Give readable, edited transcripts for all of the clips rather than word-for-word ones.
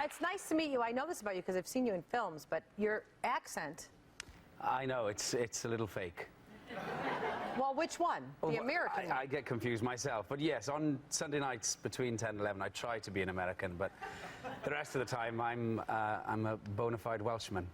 It's nice to meet you. I know this about you because I've seen you in films, but your accent... I know, it's a little fake. Well, which one? The American one? I get confused myself. But yes, on Sunday nights between 10 and 11, I try to be an American, but the rest of the time, I'm a bona fide Welshman.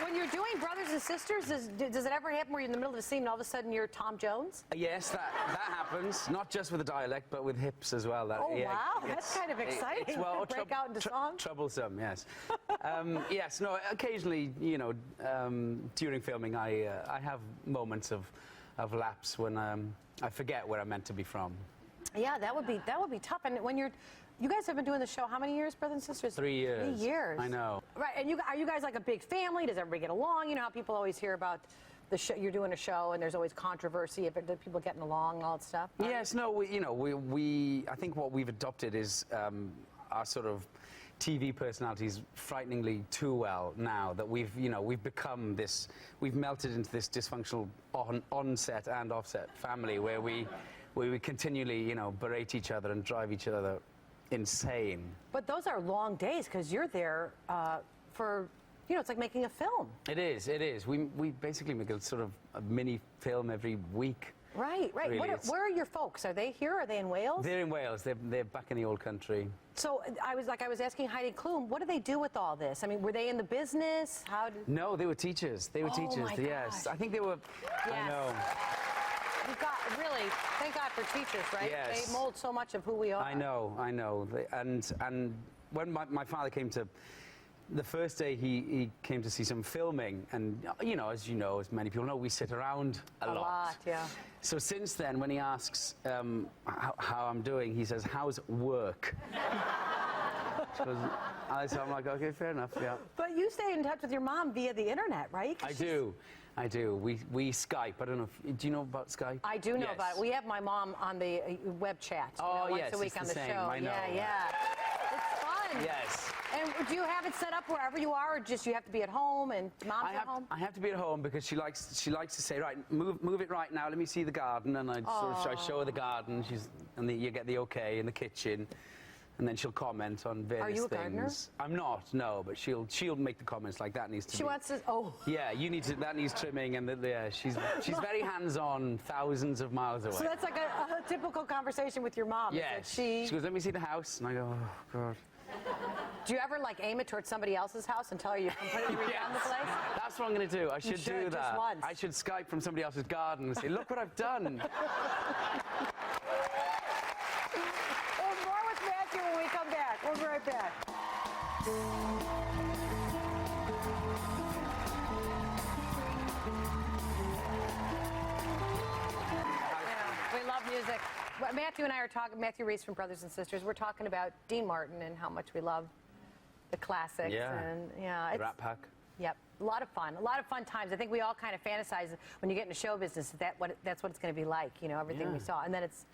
When you're doing Brothers and Sisters, does it ever happen where you're in the middle of a scene and all of a sudden you're Tom Jones? Yes, that happens. Not just with the dialect, but with hips as well. Wow, that's kind of exciting. Break out into song? Troublesome, yes. Yes, no, occasionally, you know, during filming, I have moments of lapse when I forget where I'm meant to be from. Yeah, that would be tough. And when you guys have been doing the show how many years, Brothers and Sisters? 3 years. 3 years. I know. Right, and are you guys like a big family? Does everybody get along? You know how people always hear about the show, you're doing a show and there's always controversy if people getting along and all that stuff. Yes, no, we I think what we've adopted is our sort of TV personalities frighteningly too well now that we've become this, we've melted into this dysfunctional on-set and off-set family where we continually, berate each other and drive each other insane. But those are long days because you're there for, it's like making a film. It is. We basically make a sort of a mini film every week. Right. Really. Where are your folks? Are they here? Are they in Wales? They're in Wales. They're back in the old country. So I was asking Heidi Klum, what do they do with all this? I mean, were they in the business? No, they were teachers. They were teachers. My yes, gosh. I think they were. Yes. I know. You've got really, thank God for teachers, right? Yes. They mold so much of who we are. I know. And when my father came to, the first day he came to see some filming, and as many people know, we sit around a lot. Yeah. So since then, when he asks how I'm doing, he says, "How's work?" So I'm like, okay, fair enough, yeah. But you stay in touch with your mom via the internet, right? I do. We Skype. I don't know do you know about Skype? I do know about it. We have my mom on the web chat. Yes, once a week on the same. show. I know. Yeah. It's fun. Yes. And do you have it set up wherever you are, or just you have to be at home and mom's at home? I have to be at home because she likes to say, right, move it right now. Let me see the garden, and I show her the garden. You get the okay in the kitchen. And then she'll comment on various things. Are you a gardener? I'm not, no, but she'll make the comments like that needs to. She wants to. Yeah, that needs trimming, and she's very hands-on, thousands of miles away. So that's like a typical conversation with your mom. Yes. She goes, let me see the house, and I go, oh God. Do you ever aim it towards somebody else's house and tell her you completely redone the place? That's what I'm going to do. I should do that. Just once. I should Skype from somebody else's garden and say, look what I've done. More with Matthew when we come back. We'll be right back. We love music. Matthew and I are talking, Matthew Rhys from Brothers and Sisters, we're talking about Dean Martin and how much we love the classics. Yeah. And the Rat Pack. Yep. A lot of fun times. I think we all kind of fantasize when you get into show business that's what it's going to be like, everything we saw. And then it's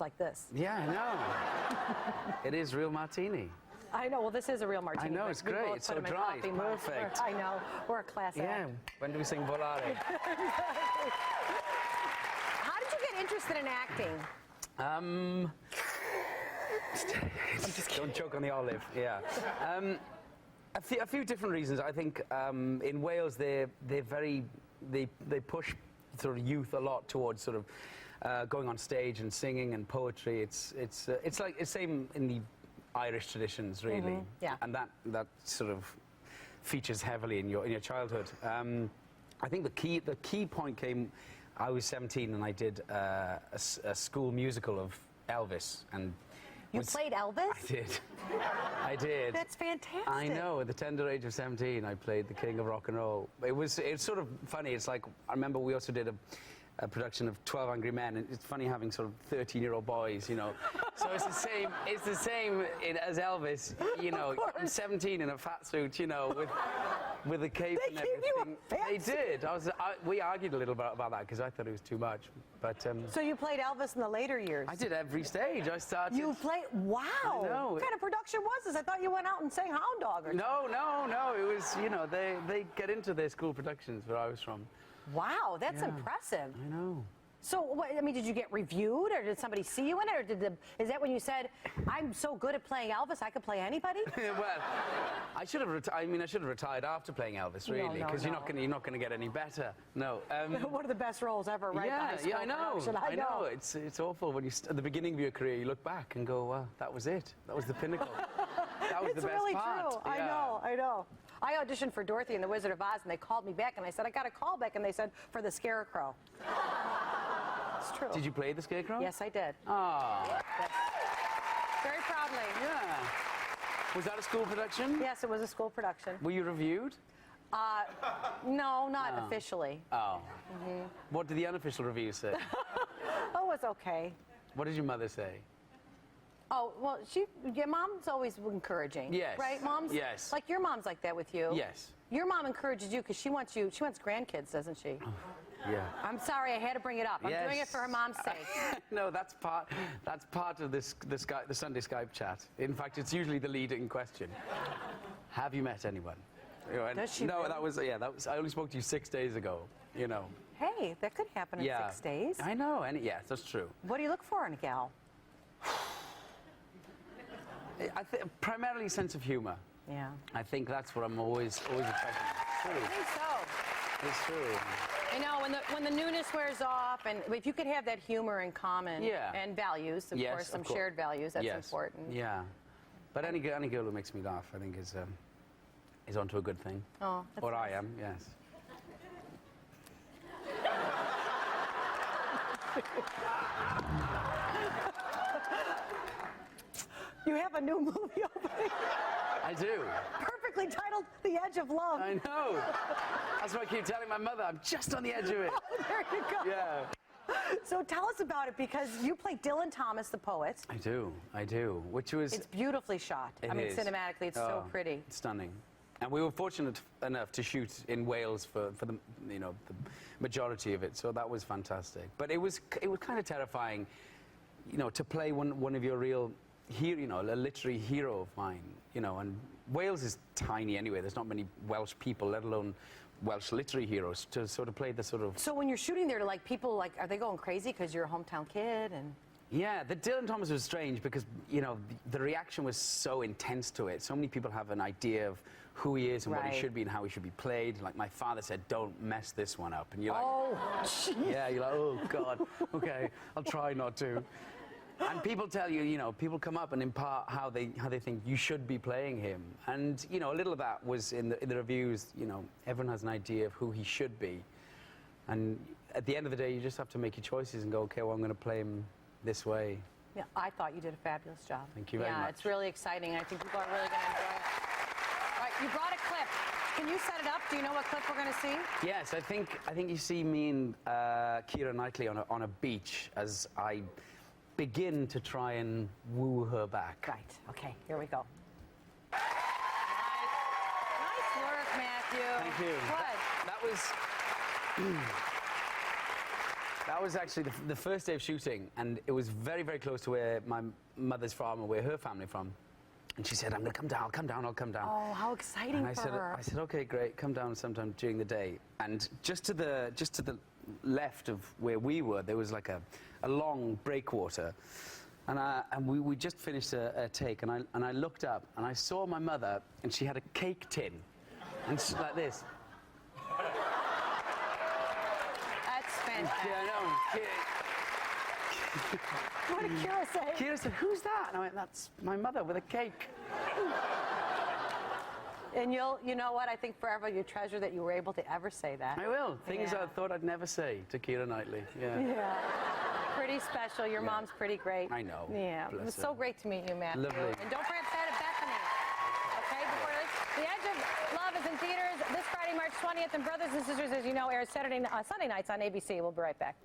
like this. Yeah, I know. It is real martini. I know. Well, this is a real martini. I know, it's great. It's so dry. It's perfect. I know. We're a class act. Yeah. When do we sing Volare? How did you get interested in acting? Don't choke on the olive. Yeah. A few different reasons. I think in Wales they push sort of youth a lot towards sort of going on stage and singing and poetry. It's like it's same in the Irish traditions, really. Mm-hmm. Yeah. And that sort of features heavily in your childhood. I think the key point came. I was 17 and I did a school musical of Elvis. And you played Elvis? I did. That's fantastic. I know. At the tender age of 17, I played the king of rock and roll. It's sort of funny. It's like, I remember we also did a production of 12 Angry Men, and it's funny having sort of 13-year-old boys, So it's the same as Elvis, I'm 17 in a fat suit, with with a cape They and gave you a everything. fancy- They did. We argued a little bit about that because I thought it was too much. But So you played Elvis in the later years? I did every stage. I started. You played? Wow. I know. What kind of production was this? I thought you went out and sang Hound Dog or something. No. It was, they get into their school productions where I was from. Wow, that's Yeah. impressive. I know. So, did you get reviewed, or did somebody see you in it, or is that when you said, "I'm so good at playing Elvis, I could play anybody"? Well, I should have. I should have retired after playing Elvis, really, because you're not going to get any better. No. One of the best roles ever, right? Yeah, I know. Production. I know. It's awful when at the beginning of your career, you look back and go, "Well, that was it. That was the pinnacle. That was It's the best really part." true. Yeah. I know. I auditioned for Dorothy and the Wizard of Oz, and they called me back, and I said, "I got a call back," and they said, "For the Scarecrow." It's true. Did you play the Scarecrow? Yes, I did. Ah. Yes. Very proudly. Yeah. Was that a school production? Yes, it was a school production. Were you reviewed? No, not officially. Oh. What did the unofficial review say? Oh, it was okay. What did your mother say? Oh, well, your mom's always encouraging. Yes. Right, moms? Yes. Like your mom's like that with you. Yes. Your mom encourages you because she wants grandkids, doesn't she? Yeah. I'm sorry, I had to bring it up. I'm doing it for her mom's sake. No, that's part of the Sunday Skype chat. In fact, it's usually the leading question. Have you met anyone? Does she No, really? that was I only spoke to you 6 days ago. Hey, that could happen in 6 days. I know, and yes, that's true. What do you look for in a gal? I think primarily sense of humor. Yeah. I think that's what I'm always attracted to. I think so. It's true. I know, when the newness wears off, and if you could have that humor in common, Yeah. and values, of Yes, course, some of course. shared values, that's Yes. important. Yeah. But any girl who makes me laugh, I think, is onto a good thing. Oh, that's Or nice. I am, yes. You have a new movie opening, I do. perfectly titled "The Edge of Love." I know. That's what I keep telling my mother. I'm just on the edge of it. There you go. Yeah. So tell us about it, because you play Dylan Thomas, the poet. I do. Which was... It's beautifully shot. It is. Cinematically, it's so pretty. It's stunning. And we were fortunate enough to shoot in Wales for the the majority of it, so that was fantastic. But it was kind of terrifying, to play one of your real a literary hero of mine, and Wales is tiny anyway. There's not many Welsh people, let alone Welsh literary heroes, to sort of play the sort of... So when you're shooting there, people are they going crazy because you're a hometown kid and... Yeah, the Dylan Thomas was strange because, the reaction was so intense to it. So many people have an idea of who he is and what he Right. should be and how he should be played. Like my father said, don't mess this one up. And you're like, Oh, jeez. yeah, you're like, oh God, okay, I'll try not to. And people tell you, people come up and impart how they think you should be playing him. And, a little of that was in the reviews, everyone has an idea of who he should be. And at the end of the day, you just have to make your choices and go, okay, well, I'm going to play him this way. Yeah, I thought you did a fabulous job. Thank you very much. Yeah, it's really exciting. I think people are really going to enjoy it. All right, you brought a clip. Can you set it up? Do you know what clip we're going to see? Yes, I think you see me and Keira Knightley on a beach as I begin to try and woo her back. Right. Okay, here we go. Nice work, Matthew. Thank you. Good. That was actually the first day of shooting, and it was very, very close to where my mother's from and where her family from. And she said, I'm going to come down, I'll come down. Oh, how exciting And for her. I said, okay, great, come down sometime during the day. And just to the left of where we were, there was like a long breakwater. And we just finished a take, and I looked up, and I saw my mother, and she had a cake tin. And she's like this. That's fantastic. Yeah, I know. What did Kira say? Keira said, who's that? And I went, that's my mother with a cake. And you know what? I think forever you treasure that you were able to ever say that. I will. Things Yeah. I thought I'd never say to Keira Knightley. Yeah. Yeah. Pretty special. Your mom's pretty great. I know. Yeah. Bless It was her. so great to meet you, Matthew. Lovely. And don't forget Bethany. Okay, before this. The Edge of Love is in theaters this Friday, March 20th, and Brothers and Sisters, as you know, airs Sunday nights on ABC. We'll be right back.